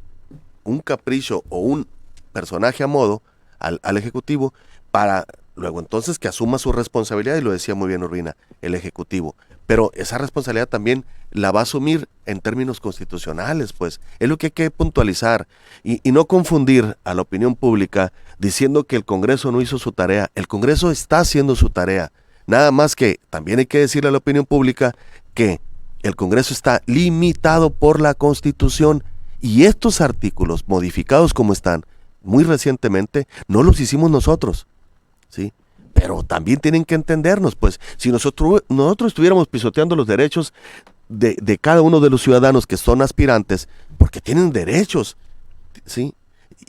un capricho o un personaje a modo al Ejecutivo, para luego entonces que asuma su responsabilidad, y lo decía muy bien Urbina, el Ejecutivo. Pero esa responsabilidad también la va a asumir en términos constitucionales, pues es lo que hay que puntualizar y no confundir a la opinión pública diciendo que el Congreso no hizo su tarea. El Congreso está haciendo su tarea, nada más que también hay que decirle a la opinión pública que el Congreso está limitado por la Constitución. Y estos artículos modificados como están muy recientemente no los hicimos nosotros, ¿sí? Pero también tienen que entendernos, pues si nosotros estuviéramos pisoteando los derechos de cada uno de los ciudadanos que son aspirantes, porque tienen derechos, ¿sí?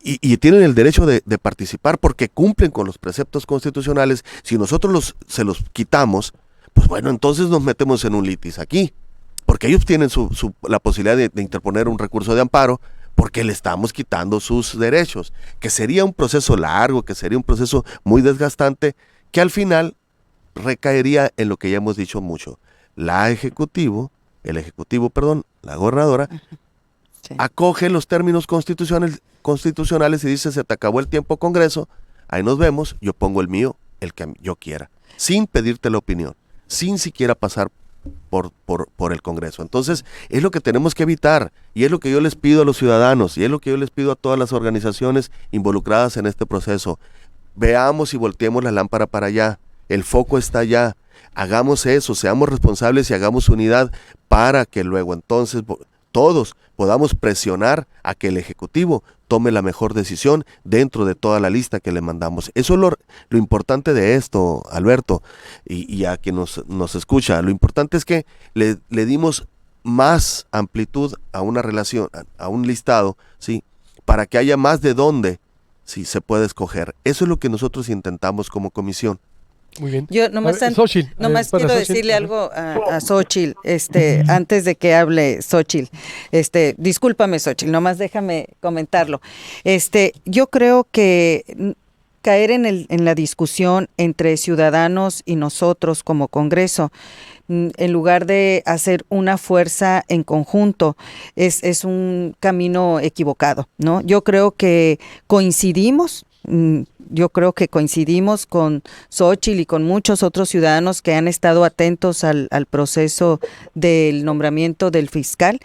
Y tienen el derecho de participar porque cumplen con los preceptos constitucionales. Si nosotros se los quitamos, pues bueno, entonces nos metemos en un litis aquí. Porque ellos tienen la posibilidad de interponer un recurso de amparo porque le estamos quitando sus derechos, que sería un proceso largo, que sería un proceso muy desgastante, que al final recaería en lo que ya hemos dicho mucho. La gobernadora, sí, acoge los términos constitucionales y dice, se te acabó el tiempo, Congreso, ahí nos vemos, yo pongo el mío, el que yo quiera, sin pedirte la opinión, sin siquiera pasar por el Congreso. Entonces, es lo que tenemos que evitar, y es lo que yo les pido a los ciudadanos, y es lo que yo les pido a todas las organizaciones involucradas en este proceso. Veamos y volteemos la lámpara para allá, el foco está allá, hagamos eso, seamos responsables y hagamos unidad para que luego entonces todos podamos presionar a que el Ejecutivo tome la mejor decisión dentro de toda la lista que le mandamos. Eso es lo importante de esto, Alberto, y a quien nos escucha. Lo importante es que le dimos más amplitud a una relación, a un listado, ¿sí? Para que haya más de dónde, sí, se puede escoger. Eso es lo que nosotros intentamos como comisión. Muy bien. Yo nomás quiero decirle algo a Xóchitl, antes de que hable Xóchitl. Discúlpame, Xóchitl, nomás déjame comentarlo. Yo creo que caer en la discusión entre ciudadanos y nosotros como Congreso, en lugar de hacer una fuerza en conjunto, es un camino equivocado, ¿no? Yo creo que coincidimos con Xóchitl y con muchos otros ciudadanos que han estado atentos al proceso del nombramiento del fiscal,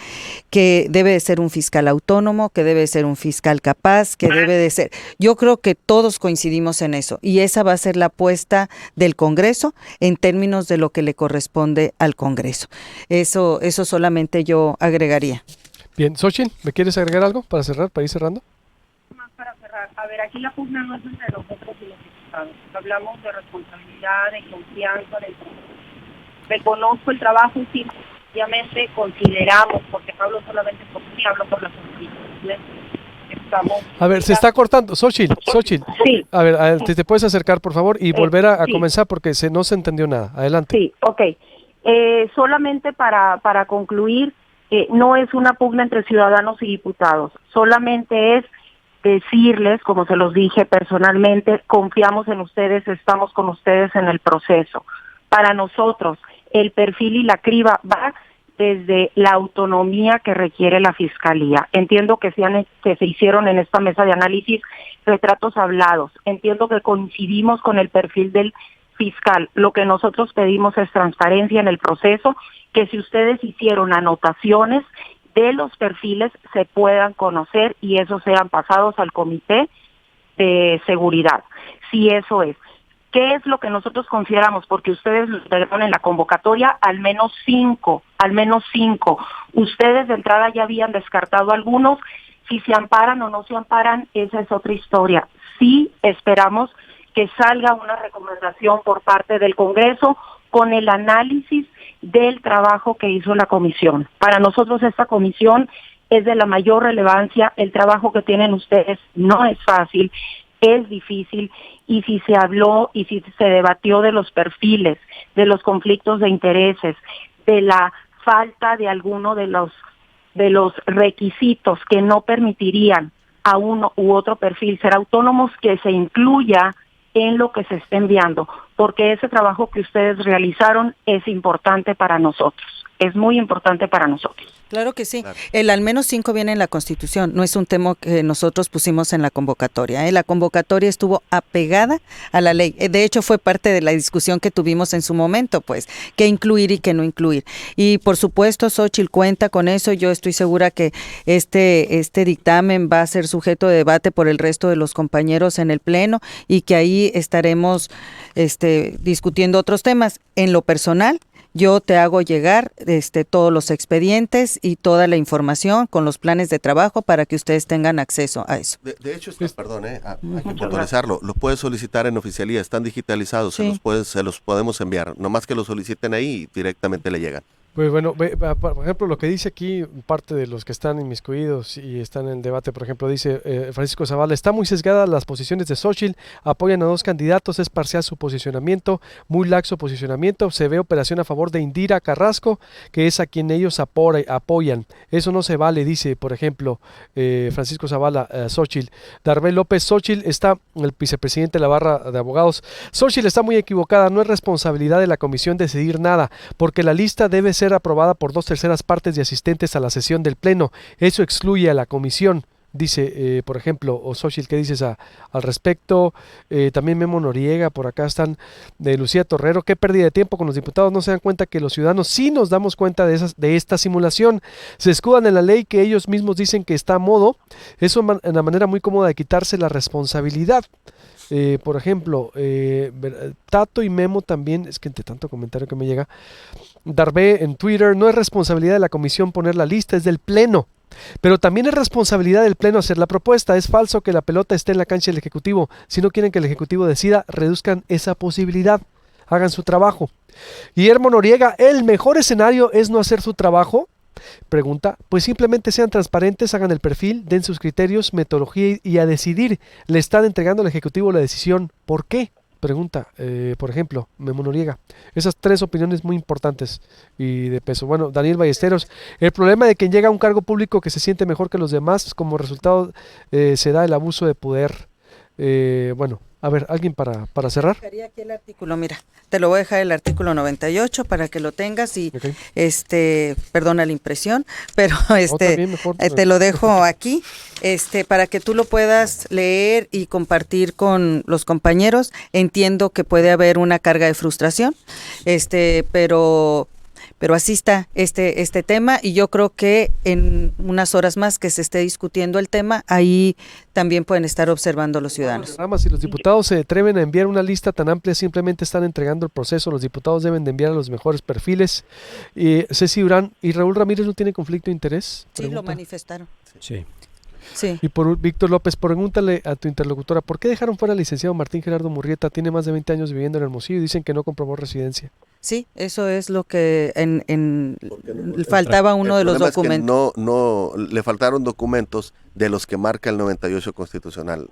que debe de ser un fiscal autónomo, que debe de ser un fiscal capaz, que debe de ser... Yo creo que todos coincidimos en eso, y esa va a ser la apuesta del Congreso en términos de lo que le corresponde al Congreso. Eso solamente yo agregaría. Bien, Xóchitl, ¿me quieres agregar algo para cerrar, para ir cerrando? Para cerrar, a ver, aquí la pugna no es entre nosotros y los diputados. Hablamos de responsabilidad, de confianza, reconozco el trabajo y simplemente consideramos, porque no hablo solamente por mí, hablo por las organizaciones. A ver, se está cortando. Xóchitl. Sí. A ver, te puedes acercar, por favor, y volver a comenzar porque no se entendió nada. Adelante. Sí, ok. Solamente para concluir, no es una pugna entre ciudadanos y diputados, solamente es decirles, como se los dije personalmente, confiamos en ustedes, estamos con ustedes en el proceso. Para nosotros, el perfil y la criba va desde la autonomía que requiere la Fiscalía. Entiendo que se hicieron en esta mesa de análisis retratos hablados. Entiendo que coincidimos con el perfil del fiscal. Lo que nosotros pedimos es transparencia en el proceso, que si ustedes hicieron anotaciones de los perfiles se puedan conocer y esos sean pasados al comité de seguridad. Si eso es. ¿Qué es lo que nosotros consideramos? Porque ustedes lo integraron en la convocatoria, al menos cinco. Ustedes de entrada ya habían descartado algunos. Si se amparan o no se amparan, esa es otra historia. Sí esperamos que salga una recomendación por parte del Congreso con el análisis del trabajo que hizo la comisión. Para nosotros esta comisión es de la mayor relevancia. El trabajo que tienen ustedes no es fácil, es difícil, y si se habló y si se debatió de los perfiles, de los conflictos de intereses, de la falta de alguno de los requisitos que no permitirían a uno u otro perfil ser autónomos, que se incluya en lo que se esté enviando, porque ese trabajo que ustedes realizaron es importante para nosotros, es muy importante para nosotros. Claro que sí. Claro. El al menos 5 viene en la Constitución, no es un tema que nosotros pusimos en la convocatoria. La convocatoria estuvo apegada a la ley. De hecho, fue parte de la discusión que tuvimos en su momento, pues, qué incluir y qué no incluir. Y por supuesto, Xóchitl cuenta con eso. Yo estoy segura que este dictamen va a ser sujeto de debate por el resto de los compañeros en el Pleno y que ahí estaremos discutiendo otros temas. En lo personal, yo te hago llegar todos los expedientes y toda la información con los planes de trabajo para que ustedes tengan acceso a eso. De hecho, perdón, hay que puntualizarlo. Lo puedes solicitar en oficialía, están digitalizados, sí. se los podemos enviar. Nomás que lo soliciten ahí y directamente le llegan. Pues bueno, por ejemplo, lo que dice aquí parte de los que están inmiscuidos y están en el debate, por ejemplo, dice Francisco Zavala, está muy sesgada las posiciones de Xóchitl, apoyan a 2 candidatos, es parcial su posicionamiento, muy laxo posicionamiento, se ve operación a favor de Indira Carrasco, que es a quien ellos apoyan. Eso no se vale, dice, por ejemplo, Francisco Zavala, Xóchitl. Darvé López, Xóchitl está, el vicepresidente de la barra de abogados, Xóchitl está muy equivocada, no es responsabilidad de la comisión decidir nada, porque la lista debe ser aprobada por 2/3 partes de asistentes a la sesión del Pleno. Eso excluye a la comisión. Dice, por ejemplo, Xóchitl, ¿qué dices al respecto? También Memo Noriega, por acá están, de Lucía Torrero, qué pérdida de tiempo con los diputados, no se dan cuenta que los ciudadanos sí nos damos cuenta de esta simulación, se escudan en la ley que ellos mismos dicen que está a modo, eso es una manera muy cómoda de quitarse la responsabilidad. Por ejemplo, Tato y Memo también, es que entre tanto comentario que me llega, Darvé en Twitter, no es responsabilidad de la comisión poner la lista, es del Pleno. Pero también es responsabilidad del Pleno hacer la propuesta. Es falso que la pelota esté en la cancha del Ejecutivo. Si no quieren que el Ejecutivo decida, reduzcan esa posibilidad. Hagan su trabajo. Guillermo Noriega, ¿el mejor escenario es no hacer su trabajo? Pregunta, pues simplemente sean transparentes, hagan el perfil, den sus criterios, metodología y a decidir. Le están entregando al Ejecutivo la decisión. ¿Por qué? Pregunta, por ejemplo, Memo Noriega. Esas 3 opiniones muy importantes y de peso. Bueno, Daniel Ballesteros, el problema de quien llega a un cargo público que se siente mejor que los demás, como resultado se da el abuso de poder. Bueno, a ver, ¿alguien para cerrar? Dejaría aquí el artículo, mira, te lo voy a dejar el artículo 98 para que lo tengas y, okay. Perdona la impresión, pero mejor, te lo dejo aquí, para que tú lo puedas leer y compartir con los compañeros. Entiendo que puede haber una carga de frustración, pero así está este tema y yo creo que en unas horas más que se esté discutiendo el tema, ahí también pueden estar observando los ciudadanos. Si los diputados se atreven a enviar una lista tan amplia, simplemente están entregando el proceso. Los diputados deben de enviar a los mejores perfiles. Ceci Durán y Raúl Ramírez, ¿no tienen conflicto de interés? Sí, lo manifestaron. Sí. Sí. Y por Víctor López, pregúntale a tu interlocutora, ¿por qué dejaron fuera al licenciado Martín Gerardo Murrieta? Tiene más de 20 años viviendo en Hermosillo y dicen que no comprobó residencia. Sí, eso es lo que faltaba uno de los documentos. Es que no le faltaron documentos de los que marca el 98 constitucional.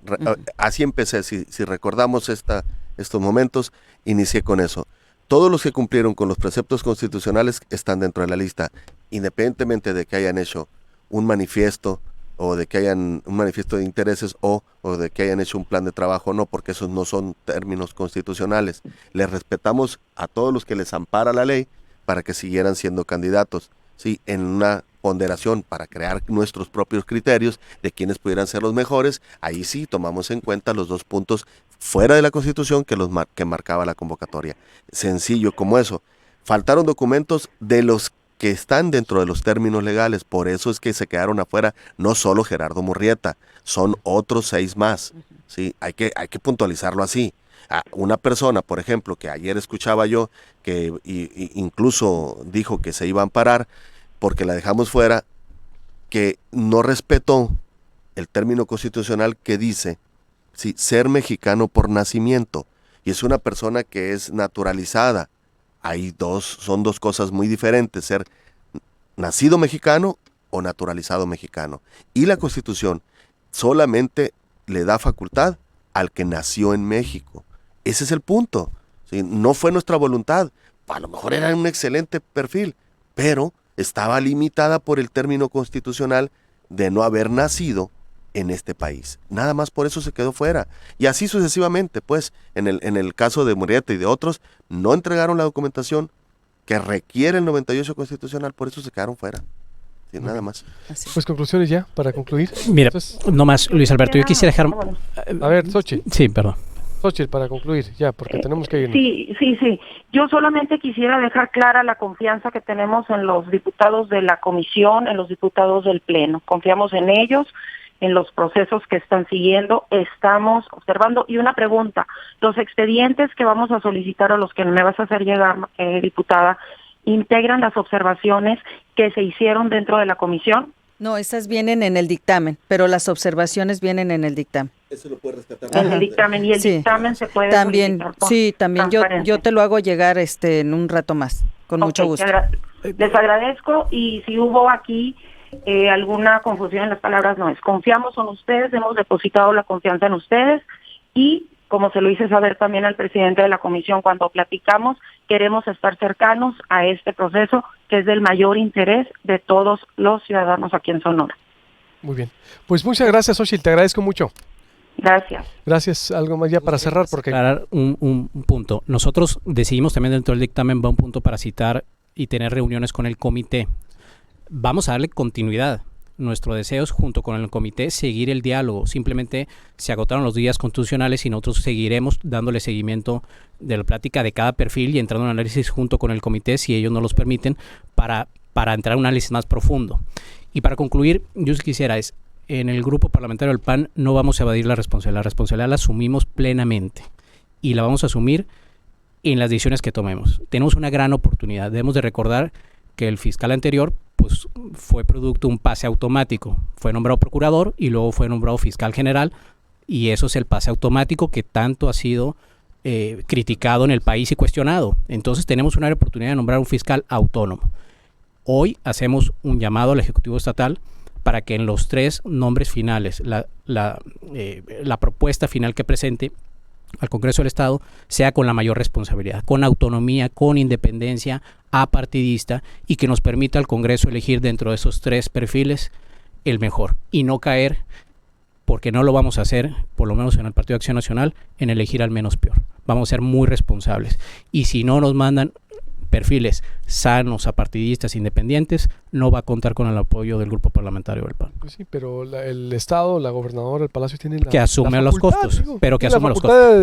Así empecé, si recordamos estos momentos, inicié con eso. Todos los que cumplieron con los preceptos constitucionales están dentro de la lista, independientemente de que hayan hecho un manifiesto o de que hayan un manifiesto de intereses o de que hayan hecho un plan de trabajo, no, porque esos no son términos constitucionales. Les respetamos a todos los que les ampara la ley, para que siguieran siendo candidatos, ¿sí? En una ponderación para crear nuestros propios criterios de quiénes pudieran ser los mejores. Ahí sí tomamos en cuenta los 2 puntos fuera de la Constitución que marcaba la convocatoria. Sencillo como eso. Faltaron documentos de los que están dentro de los términos legales, por eso es que se quedaron afuera no solo Gerardo Murrieta, son otros 6 más, ¿sí? Hay que puntualizarlo así. Una persona, por ejemplo, que ayer escuchaba yo, que incluso dijo que se iba a amparar porque la dejamos fuera, que no respetó el término constitucional que dice, sí, ser mexicano por nacimiento, y es una persona que es naturalizada. Son 2 cosas muy diferentes, ser nacido mexicano o naturalizado mexicano. Y la Constitución solamente le da facultad al que nació en México. Ese es el punto, ¿sí? No fue nuestra voluntad. A lo mejor era un excelente perfil, pero estaba limitada por el término constitucional de no haber nacido en este país. Nada más por eso se quedó fuera. Y así sucesivamente, pues, en el caso de Murrieta y de otros, no entregaron la documentación que requiere el 98 constitucional, por eso se quedaron fuera. Sí, nada más. Pues conclusiones ya, para concluir. Mira, no más, Luis Alberto, yo quisiera dejar... A ver, Xochitl. Sí, perdón. Xochitl, para concluir, ya, porque tenemos que irnos. Sí. Yo solamente quisiera dejar clara la confianza que tenemos en los diputados de la comisión, en los diputados del Pleno. Confiamos en ellos, en los procesos que están siguiendo, estamos observando. Y una pregunta, los expedientes que vamos a solicitar o los que me vas a hacer llegar, diputada, ¿integran las observaciones que se hicieron dentro de la comisión? No, esas vienen en el dictamen, pero las observaciones vienen en el dictamen. Eso lo puede rescatar. En el dictamen, y el dictamen se puede también, sí, también yo te lo hago llegar en un rato más, con mucho gusto. Les agradezco, y si hubo aquí alguna confusión en las palabras, no es. Confiamos en ustedes, hemos depositado la confianza en ustedes, y como se lo hice saber también al presidente de la comisión cuando platicamos, queremos estar cercanos a este proceso que es del mayor interés de todos los ciudadanos aquí en Sonora. Muy bien. Pues muchas gracias, Xochitl, te agradezco mucho. Gracias. Gracias. Algo más ya para cerrar, porque... Aclarar un punto. Nosotros decidimos también dentro del dictamen, va un punto para citar y tener reuniones con el comité. Vamos a darle continuidad. Nuestro deseo es, junto con el comité, seguir el diálogo. Simplemente se agotaron los días constitucionales y nosotros seguiremos dándole seguimiento de la plática de cada perfil y entrando en análisis junto con el comité, si ellos nos los permiten, para entrar a un análisis más profundo. Y para concluir, yo quisiera en el grupo parlamentario del PAN no vamos a evadir la responsabilidad. La responsabilidad la asumimos plenamente y la vamos a asumir en las decisiones que tomemos. Tenemos una gran oportunidad. Debemos de recordar que el fiscal anterior pues fue producto de un pase automático. Fue nombrado procurador y luego fue nombrado fiscal general, y eso es el pase automático que tanto ha sido criticado en el país y cuestionado. Entonces tenemos una oportunidad de nombrar un fiscal autónomo. Hoy hacemos un llamado al Ejecutivo Estatal para que en los 3 nombres finales, la propuesta final que presente al Congreso del Estado sea con la mayor responsabilidad, con autonomía, con independencia, apartidista, y que nos permita al Congreso elegir dentro de esos 3 perfiles el mejor y no caer, porque no lo vamos a hacer, por lo menos en el Partido de Acción Nacional, en elegir al menos peor. Vamos a ser muy responsables, y si no nos mandan perfiles sanos, apartidistas, independientes, no va a contar con el apoyo del grupo parlamentario del PAN. Pues sí, pero el Estado, la gobernadora, el Palacio tienen que asume los costos, pero que asume los costos.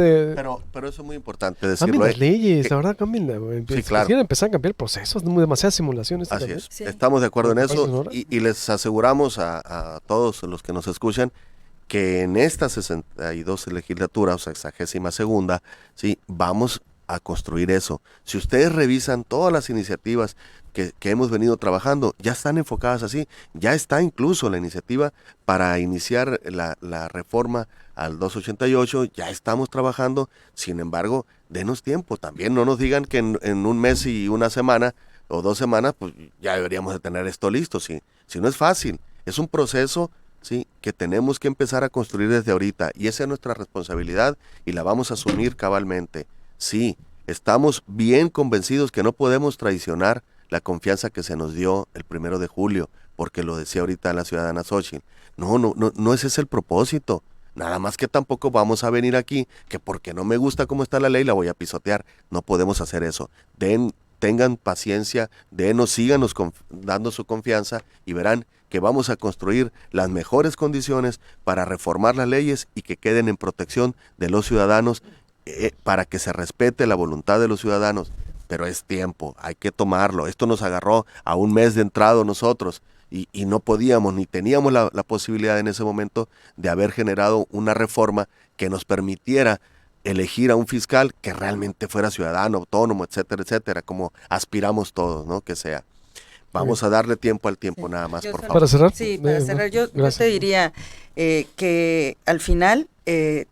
Pero eso es muy importante decirlo. Cambien las leyes, la verdad, cambien. Sí, claro. Quieren empezar a cambiar procesos, demasiadas simulaciones. Así es. Sí. Estamos de acuerdo en eso, y les aseguramos a todos los que nos escuchan que en esta 62 legislatura, o sea, 62ª, sí, vamos a construir eso. Si ustedes revisan todas las iniciativas que hemos venido trabajando, ya están enfocadas así. Ya está incluso la iniciativa para iniciar la reforma al 288, ya estamos trabajando. Sin embargo, denos tiempo. También no nos digan que en un mes y una semana o 2 semanas, pues ya deberíamos de tener esto listo. Si no es fácil, es un proceso, sí, que tenemos que empezar a construir desde ahorita, y esa es nuestra responsabilidad y la vamos a asumir cabalmente. Sí, estamos bien convencidos que no podemos traicionar la confianza que se nos dio el 1 de julio, porque lo decía ahorita la ciudadana Xochitl. No ese es el propósito. Nada más que tampoco vamos a venir aquí que porque no me gusta cómo está la ley la voy a pisotear. No podemos hacer eso. Den tengan paciencia, síganos dando su confianza y verán que vamos a construir las mejores condiciones para reformar las leyes y que queden en protección de los ciudadanos, para que se respete la voluntad de los ciudadanos. Pero es tiempo, hay que tomarlo. Esto nos agarró a un mes de entrado nosotros y no podíamos ni teníamos la posibilidad en ese momento de haber generado una reforma que nos permitiera elegir a un fiscal que realmente fuera ciudadano, autónomo, etcétera, etcétera, como aspiramos todos, ¿no? Que sea. Vamos a darle tiempo al tiempo, nada más, por favor. ¿Para cerrar? Sí, para cerrar, yo te diría que al final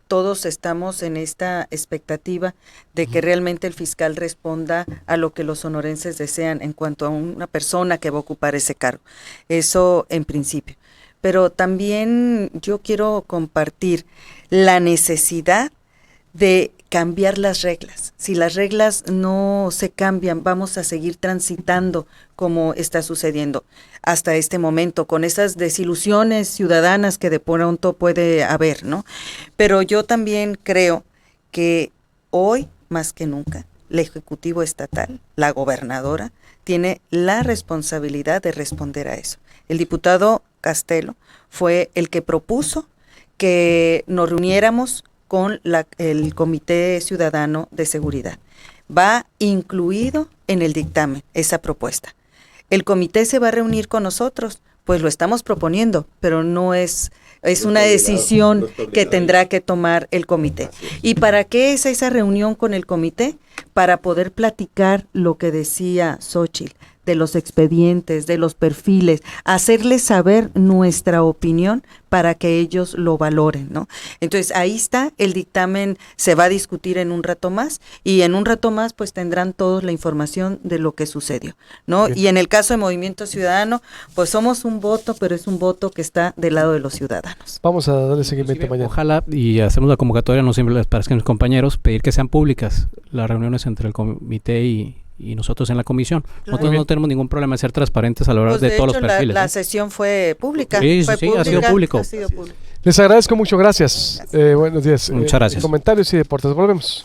todos estamos en esta expectativa de que realmente el fiscal responda a lo que los sonorenses desean en cuanto a una persona que va a ocupar ese cargo. Eso en principio. Pero también yo quiero compartir la necesidad de cambiar las reglas. Si las reglas no se cambian, vamos a seguir transitando como está sucediendo hasta este momento, con esas desilusiones ciudadanas que de pronto puede haber, ¿no? Pero yo también creo que hoy, más que nunca, el Ejecutivo Estatal, la gobernadora, tiene la responsabilidad de responder a eso. El diputado Castelo fue el que propuso que nos reuniéramos con el Comité Ciudadano de Seguridad. Va incluido en el dictamen esa propuesta. ¿El comité se va a reunir con nosotros? Pues lo estamos proponiendo, pero no es una decisión que tendrá que tomar el comité. ¿Y para qué es esa reunión con el comité? Para poder platicar lo que decía Xóchitl, de los expedientes, de los perfiles, hacerles saber nuestra opinión para que ellos lo valoren, ¿no? Entonces ahí está, el dictamen se va a discutir en un rato más y en un rato más pues tendrán todos la información de lo que sucedió, ¿no? Bien. Y en el caso de Movimiento Ciudadano, pues somos un voto, pero es un voto que está del lado de los ciudadanos. Vamos a darle seguimiento mañana. Ojalá, y hacemos la convocatoria, no siempre les parezca a mis compañeros, pedir que sean públicas las reuniones entre el comité y nosotros en la comisión. Claro. Nosotros no tenemos ningún problema de ser transparentes a la hora pues de todos los perfiles. La sesión fue pública. Sí, fue pública, ha sido público. Les agradezco mucho, gracias. Buenos días. Muchas gracias. Comentarios y deportes, volvemos.